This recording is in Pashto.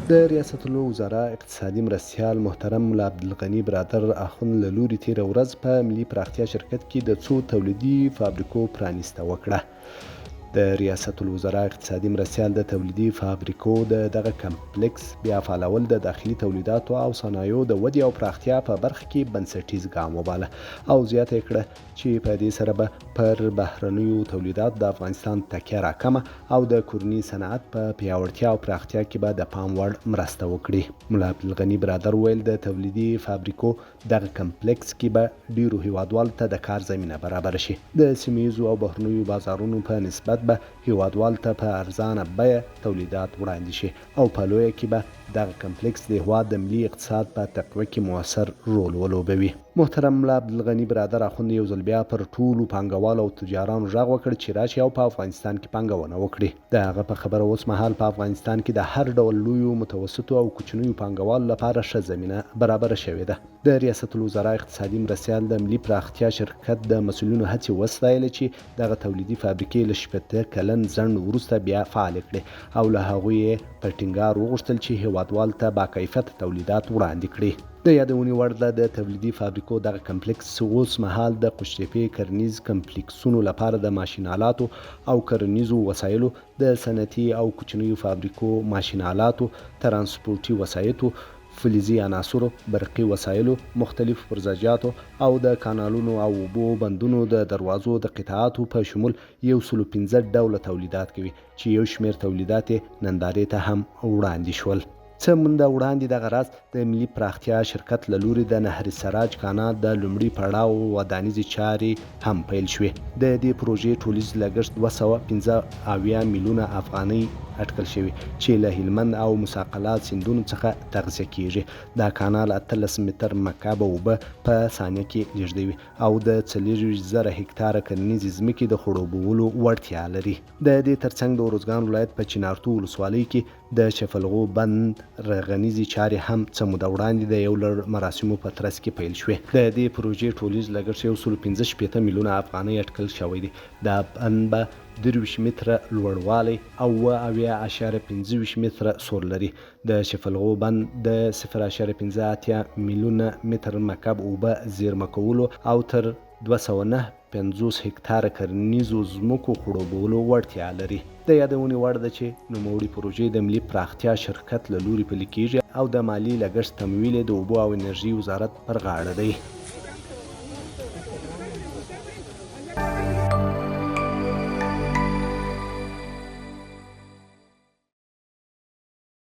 د ریاست الوزرا اقتصادي مرستیال محترم ملا عبدالغني برادر اخوند له لوري تېره ورځ په ملي پراختیا شرکت کې د څو تولیدي فابریکو پرانیسته وکړه. د ریاست الوزرا اقتصادي مرستیال د تولیدي فابریکو دغه کمپلیکس بیا فعالول د داخلي تولیداتو او صنایعو د ودې او پراختیا په برخه کې بنسټیز ګام وباله او زیاته کړه چې په دې سره به پر بهرنیو تولیداتو د افغانستان تکیه راکمه او د کورني صنعت په پیاوړتیا او پراختیا کې به د پام وړ مرسته وکړي. ملا عبدالغني برادر ویل د تولیدي فابریکو دغه کمپلیکس کې به ډیرو هیوادوالو ته د کار زمینه برابر شي. د سیمه‌ییزو او بهرنیو بازارونو په نسبت به هیوادوالو ته په ارزانه بیه تولیدات وړاندې شي او په لویه کې به دغه کمپلیکس د هیواد د ملي اقتصاد په تقویه کې مؤثر رول ولوبوي. محترم ملا عبدالغني برادر اخوند یو ځل بیا پر ټولو پانګوالو او تجارانو غږ وکړ چې راشي او په افغانستان کې پانګونه وکړي. د هغه په خبره اوس مهال په افغانستان کې د هر ډول لویو متوسطو او کوچنیو پانګوالو لپاره ښه زمینه برابره شوې ده. د ریاست الوزرا اقتصادي مرستیال د ملي پراختیا شرکت د مسؤلینو هڅې وستایلې چې دغه تولیدي فابریکې له 15 کلن ځنډ وروسته بیا فعال کړي او له هغوی په ټینګار وغوښتل چې هیوادوالو ته باکیفیته تولیدات وړاندې کړي. د یادونې وړ ده د تولیدي فابریکو دغه کمپلیکس اوس مهال د قوشتېپې کرنیز کمپلیکسونو لپاره د ماشین آلاتو او کرنیزو وسایلو، د صنعتي او کوچنیو فابریکو ماشین آلاتو، ترانسپورتي وسایطو، فلزي عناصرو، برقي وسایلو، مختلفو پرزجاتو او د کانالونو او اوبو بندونو د دروازو د قطعاتو په شمول 115 ډوله تولیدات کوي چې یو شمېر تولیدات نندارې ته هم وړاندې شول. څه مونده وړاندې دغه راز د ملي پراختیا شرکت له لوري د نهر سراج کانال د لومړي پړاو ودانیزې چارې هم پیل شوې. د دې پروژې ټولیز لګښت 215 میلیونه افغانۍ اټکل شوی چې له هلمند او مساقلات سیندونو څخه تغذیه کیږي. دا کانال 18 متر مکعب اوبه په ثانیه کې لیږدوي او د 40,000 هکتاره کرنیزې ځمکې د خړوبولو وړتیا لري. د دې ترڅنګ د ارزګان ولایت په چنارتو ولسوالۍ کې د شفلغو بند رغنیزې چارې هم څه موده وړاندې د یو لړ مراسمو په ترڅ کې پیل شوې. د دې پروژې ټولیز لګښت 115 میلیونه افغانۍ اټکل شوی دی. دا بند به 23 متره لوړوالی او اویا.25 متره سور لري. د شفلغو بند د 0.58 میلیونه متر مکعب اوبه زیرمه کولو او تر 209.50 هکتاره کرنیزو ځمکو خړوبولو وړتیا لري. د یادونې وړ ده چې نوموړي پروژې د ملي پراختیا شرکت له لوري پلي کیږي او د مالي لګښت تمویل د اوبو او انرژي وزارت پر غاړه دی.